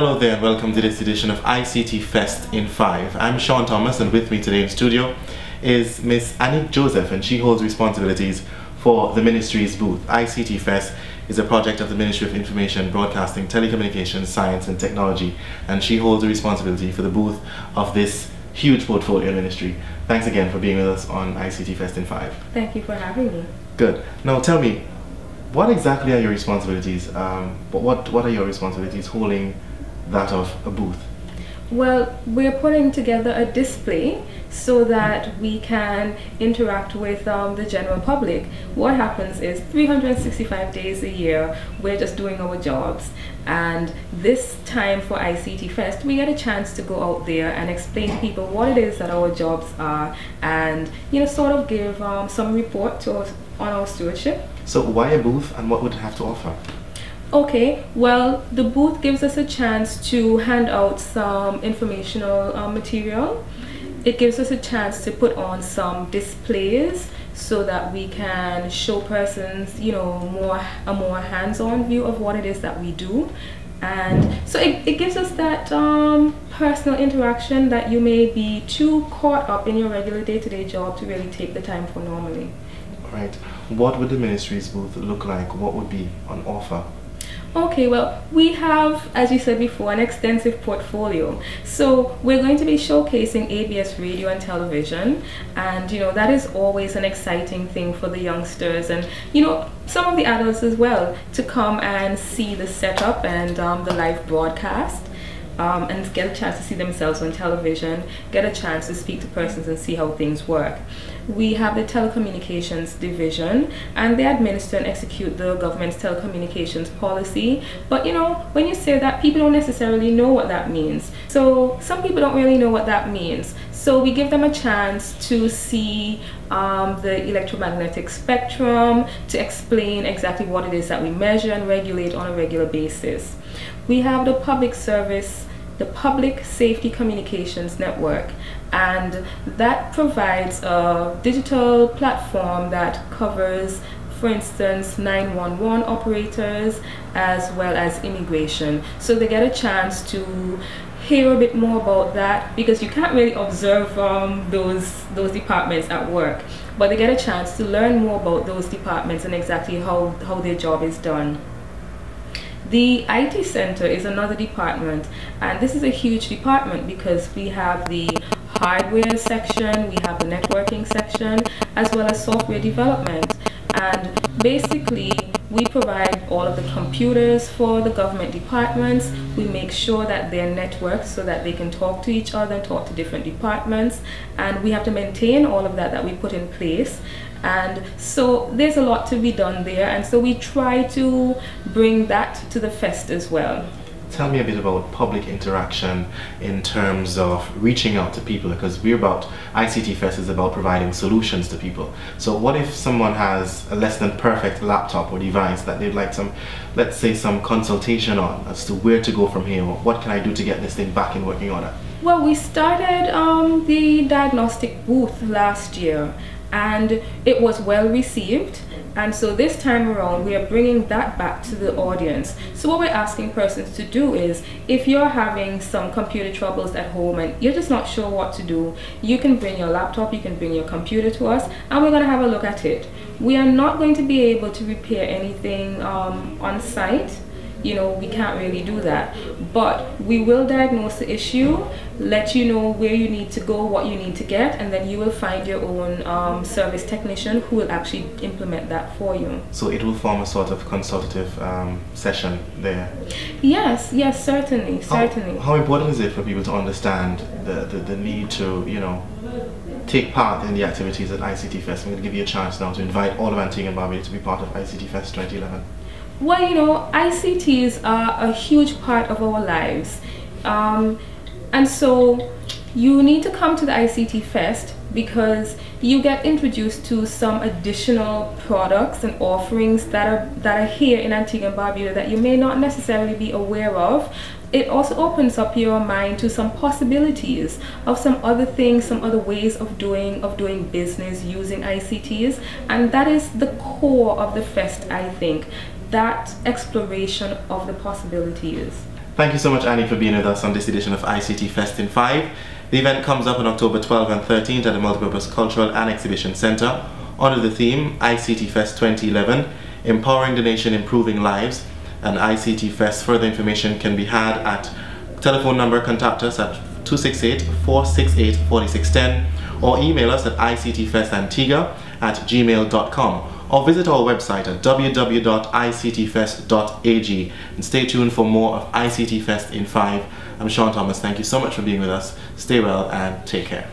Hello there and welcome to this edition of ICT Fest in 5. I'm Sean Thomas and with me today in studio is Miss Anique Joseph, and she holds responsibilities for the ministry's booth. ICT Fest is a project of the Ministry of Information, Broadcasting, Telecommunications, Science and Technology, and she holds the responsibility for the booth of this huge portfolio ministry. Thanks again for being with us on ICT Fest in 5. Thank you for having me. Good. Now tell me, what exactly are your responsibilities? What are your responsibilities holding that of a booth? Well, we're putting together a display so that we can interact with the general public. What happens is 365 days a year we're just doing our jobs, and this time for ICT Fest we get a chance to go out there and explain to people what it is that our jobs are, and sort of give some report to us on our stewardship. So why a booth and what would it have to offer? Okay, well, the booth gives us a chance to hand out some informational material. It gives us a chance to put on some displays so that we can show persons, a more hands-on view of what it is that we do. And so it gives us that personal interaction that you may be too caught up in your regular day-to-day job to really take the time for normally. Right. What would the ministry's booth look like? What would be on offer? Okay, well, we have, as you said before, an extensive portfolio. So we're going to be showcasing ABS radio and television, and that is always an exciting thing for the youngsters and some of the adults as well to come and see the setup and the live broadcast. And get a chance to see themselves on television, get a chance to speak to persons and see how things work. We have the telecommunications division, and they administer and execute the government's telecommunications policy. But when you say that, people don't necessarily know what that means. So some people don't really know what that means. So we give them a chance to see the electromagnetic spectrum, to explain exactly what it is that we measure and regulate on a regular basis. We have the public safety communications network, and that provides a digital platform that covers, for instance, 911 operators as well as immigration. So they get a chance to hear a bit more about that, because you can't really observe those departments at work, but they get a chance to learn more about those departments and exactly how their job is done. The IT center is another department, and this is a huge department because we have the hardware section, we have the networking section, as well as software development. And basically we provide all of the computers for the government departments. We make sure that they're networked so that they can talk to each other and talk to different departments, and we have to maintain all of that we put in place. And so there's a lot to be done there, and so we try to bring that to the fest as well. Tell me a bit about public interaction in terms of reaching out to people, because ICT Fest is about providing solutions to people. So what if someone has a less than perfect laptop or device that they'd like let's say some consultation on as to where to go from here, or what can I do to get this thing back in working order? Well, we started the diagnostic booth last year, and it was well received, and so this time around we are bringing that back to the audience. So what we're asking persons to do is, if you're having some computer troubles at home and you're just not sure what to do, you can bring your laptop, you can bring your computer to us, and we're going to have a look at it. We are not going to be able to repair anything on site. We can't really do that, but we will diagnose the issue, let you know where you need to go, what you need to get, and then you will find your own service technician who will actually implement that for you. So it will form a sort of consultative session there? Yes, certainly. How important is it for people to understand the need to take part in the activities at ICT Fest? I'm going to give you a chance now to invite all of Antigua and Barbuda to be part of ICT Fest 2011. Well, ICTs are a huge part of our lives, and so you need to come to the ICT Fest because you get introduced to some additional products and offerings that are here in Antigua and Barbuda that you may not necessarily be aware of. It also opens up your mind to some possibilities of some other things, some other ways of doing business using ICTs, and that is the core of the fest, I think. That exploration of the possibilities. Thank you so much, Anique, for being with us on this edition of ICT Fest in 5. The event comes up on October 12th and 13th at the Multipurpose Cultural and Exhibition Center under the theme ICT Fest 2011, Empowering the Nation, Improving Lives. And ICT Fest, further information can be had at telephone number, contact us at 268-468-4610 or email us at ictfestantigua@gmail.com or visit our website at www.ictfest.ag and stay tuned for more of ICT Fest in 5. I'm Sean Thomas. Thank you so much for being with us. Stay well and take care.